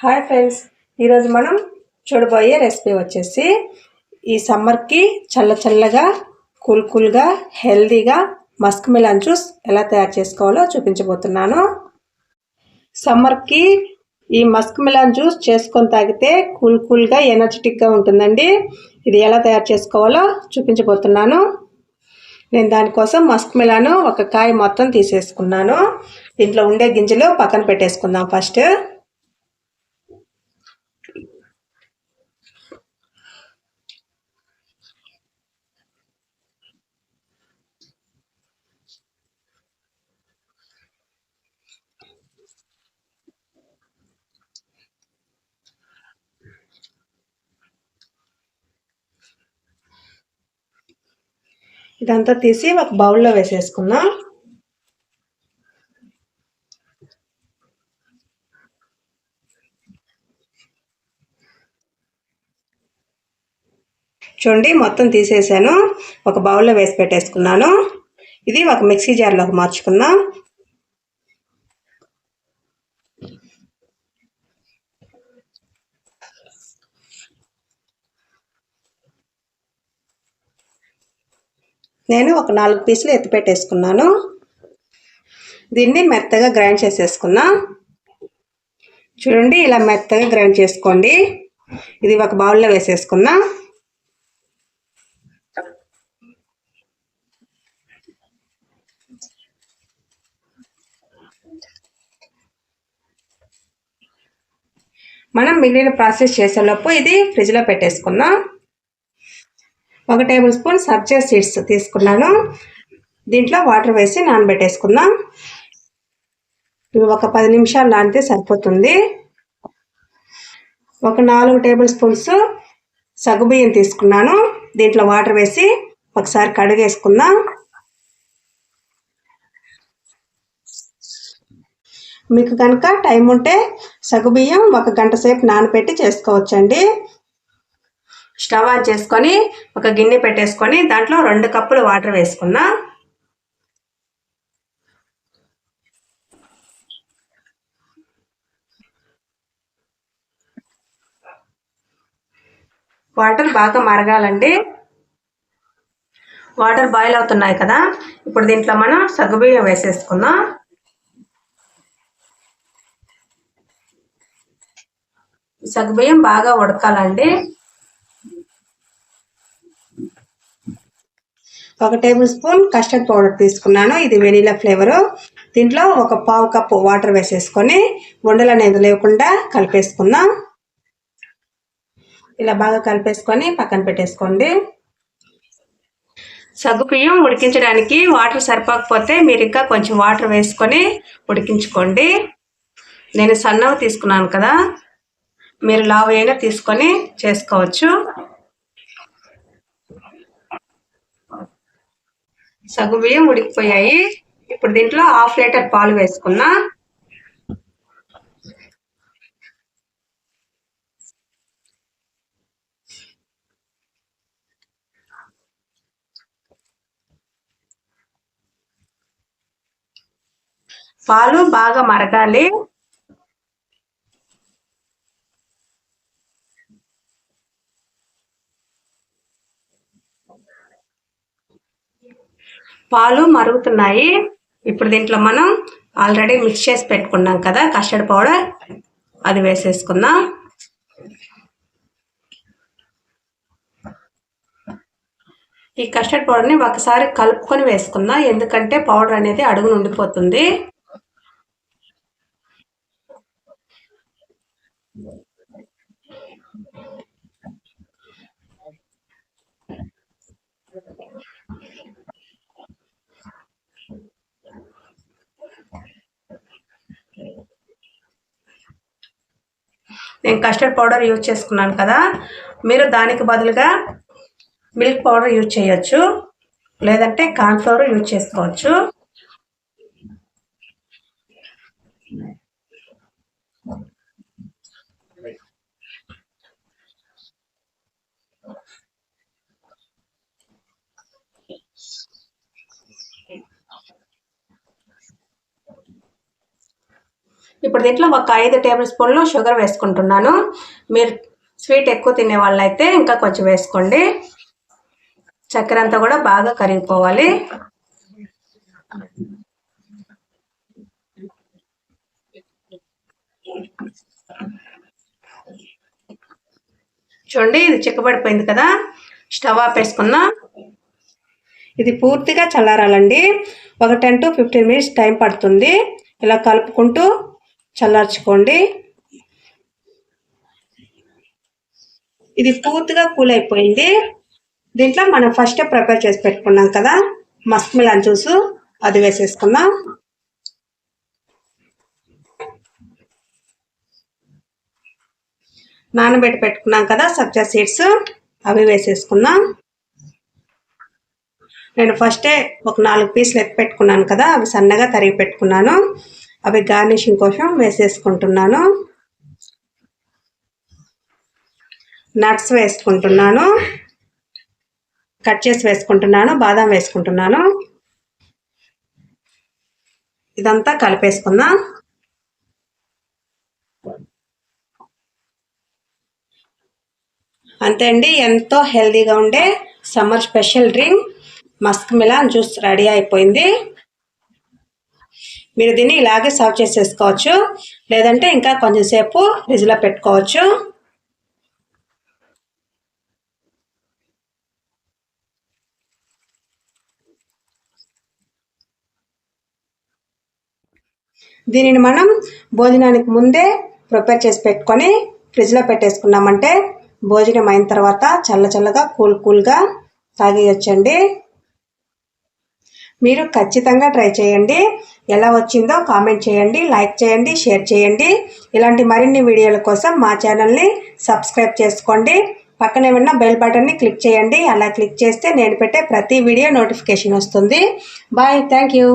Hi friends, ఈరోజు మనం చూడబోయే రెసిపీ వచ్చేసి ఈ సమ్మర్కి చల్లగా కూల్గా హెల్తీగా మస్క్ మిలన్ జ్యూస్ ఎలా తయారు చేసుకోవాలో చూపించబోతున్నాను. సమ్మర్కి ఈ మస్క్ మిలన్ జ్యూస్ చేసుకొని తాగితే కూల్గా ఎనర్జెటిక్గా ఉంటుందండి. ఇది ఎలా తయారు చేసుకోవాలో చూపించబోతున్నాను. నేను దానికోసం మస్క్ మిలన్ ఒక కాయ మొత్తం తీసేసుకున్నాను. దీంట్లో ఉండే గింజలు పక్కన పెట్టేసుకుందాం. ఫస్ట్ ఇదంతా తీసి ఒక బౌల్లో వేసేసుకుందాం. చూడండి, మొత్తం తీసేసాను. ఒక బౌల్లో వేసి పెట్టేసుకున్నాను. ఇది ఒక మిక్సీ జార్లోకి మార్చుకుందాం. నేను ఒక 4 పీసులు ఎత్తి పెట్టేసుకున్నాను. దీన్ని మెత్తగా గ్రైండ్ చేసేసుకుందాం. చూడండి, ఇలా మెత్తగా గ్రైండ్ చేసుకోండి. ఇది ఒక బౌల్లో వేసేసుకుందాం. మనం మిగిలిన ప్రాసెస్ చేసేలోపు ఇది ఫ్రిడ్జ్లో పెట్టేసుకుందాం. 1 టేబుల్ స్పూన్ సబ్జా సీడ్స్ తీసుకున్నాను. దీంట్లో వాటర్ వేసి నానబెట్టేసుకుందాం. ఇవి ఒక 10 నిమిషాలు నానితే సరిపోతుంది. ఒక 4 టేబుల్ స్పూన్స్ సగ్గుబియ్యం తీసుకున్నాను. దీంట్లో వాటర్ వేసి ఒకసారి కడిగేసుకుందాం. మీకు కనుక టైం ఉంటే సగ్గుబియ్యం 1 గంట సేపు నానబెట్టి చేసుకోవచ్చండి. స్టవ్ ఆన్ చేసుకొని ఒక గిన్నె పెట్టేసుకొని దాంట్లో 2 కప్పులు వాటర్ వేసుకుందాం. వాటర్ బాగా మరగాలండి. వాటర్ బాయిల్ అవుతున్నాయి కదా, ఇప్పుడు దీంట్లో మనం సగ్గుబియ్యం వేసేసుకుందాం. సగ్గుబియ్యం బాగా ఉడకాలండి. 1 టేబుల్ స్పూన్ కస్టర్డ్ పౌడర్ తీసుకున్నాను. ఇది వెనీలా ఫ్లేవరు. దీంట్లో ఒక 1/2 కప్పు వాటర్ వేసేసుకొని ఉండలు అనేది లేకుండా కలిపేసుకుందాం. ఇలా బాగా కలిపేసుకొని పక్కన పెట్టేసుకోండి. సగ్గుబియ్యం ఉడికించడానికి వాటర్ సరిపోకపోతే మీరు ఇంకా కొంచెం వాటర్ వేసుకొని ఉడికించుకోండి. నేను సన్నవి తీసుకున్నాను కదా, మీరు లావు అయినా తీసుకొని చేసుకోవచ్చు. సగ్గుబియ్యం ఉడికిపోయాయి. ఇప్పుడు దీంట్లో 1/2 లీటర్ పాలు వేసుకున్నా. పాలు బాగా మరగాలి. పాలు మరుగుతున్నాయి. ఇప్పుడు దీంట్లో మనం ఆల్రెడీ మిక్స్ చేసి పెట్టుకున్నాం కదా కస్టర్డ్ పౌడర్, అది వేసేసుకుందాం. ఈ కస్టర్డ్ పౌడర్ని ఒకసారి కలుపుకొని వేసుకుందాం, ఎందుకంటే పౌడర్ అనేది అడుగున ఉండిపోతుంది. నేను కస్టర్డ్ పౌడర్ యూజ్ చేసుకున్నాను కదా, మీరు దానికి బదులుగా మిల్క్ పౌడర్ యూజ్ చేయొచ్చు, లేదంటే కార్న్ ఫ్లోర్ యూజ్ చేసుకోవచ్చు. ఇప్పుడు దీంట్లో ఒక 5 టేబుల్ స్పూన్లు షుగర్ వేసుకుంటున్నాను. మీరు స్వీట్ ఎక్కువ తినే వాళ్ళైతే ఇంకా కొంచెం వేసుకోండి. చక్కెర అంతా కూడా బాగా కరిగిపోవాలి. చూడండి, ఇది చిక్కబడిపోయింది కదా. స్టవ్ ఆపేసుకున్నా. ఇది పూర్తిగా చల్లారాలండి. ఒక 10 to 15 మినిట్స్ టైం పడుతుంది. ఇలా కలుపుకుంటూ చల్లార్చుకోండి. ఇది పూర్తిగా కూల్ అయిపోయింది. దీంట్లో మనం ఫస్ట్ ప్రిపేర్ చేసి పెట్టుకున్నాం కదా మస్క్ మిలన్ జ్యూస్, అది వేసేసుకుందాం. నానబెట్టి పెట్టుకున్నాం కదా సబ్జా సీడ్స్, అవి వేసేసుకుందాం. నేను ఫస్టే ఒక 4 పీసులు ఎత్తి పెట్టుకున్నాను కదా, అవి సన్నగా తరిగి పెట్టుకున్నాను. అవి గార్నిషింగ్ కోసం వేసేసుకుంటున్నాను. నట్స్ వేసుకుంటున్నాను, కట్ చేసి వేసుకుంటున్నాను. బాదం వేసుకుంటున్నాను. ఇదంతా కలిపేసుకుందాం. అంతే అండి, ఎంతో హెల్తీగా ఉండే summer special drink Musk melon juice ready అయిపోయింది. మీరు దీన్ని ఇలాగే సర్వ్ చేసేసుకోవచ్చు, లేదంటే ఇంకా కొంచెం సేపు ఫ్రిడ్జ్లో పెట్టుకోవచ్చు. దీనిని మనం భోజనానికి ముందే ప్రిపేర్ చేసి పెట్టుకొని ఫ్రిడ్జ్లో పెట్టేసుకున్నామంటే భోజనం అయిన తర్వాత చల్లగా కూల్గా తాగేయచ్చండి. మీరు ఖచ్చితంగా ట్రై చేయండి. ఎలా వచ్చిందో కామెంట్ చేయండి, లైక్ చేయండి, షేర్ చేయండి. ఇలాంటి మరిన్ని వీడియోల కోసం మా ఛానల్ని సబ్స్క్రైబ్ చేసుకోండి. పక్కనే ఉన్న బెల్ బటన్ని క్లిక్ చేయండి. అలా క్లిక్ చేస్తే నేను పెట్టే ప్రతి వీడియో నోటిఫికేషన్ వస్తుంది. Bye, thank you.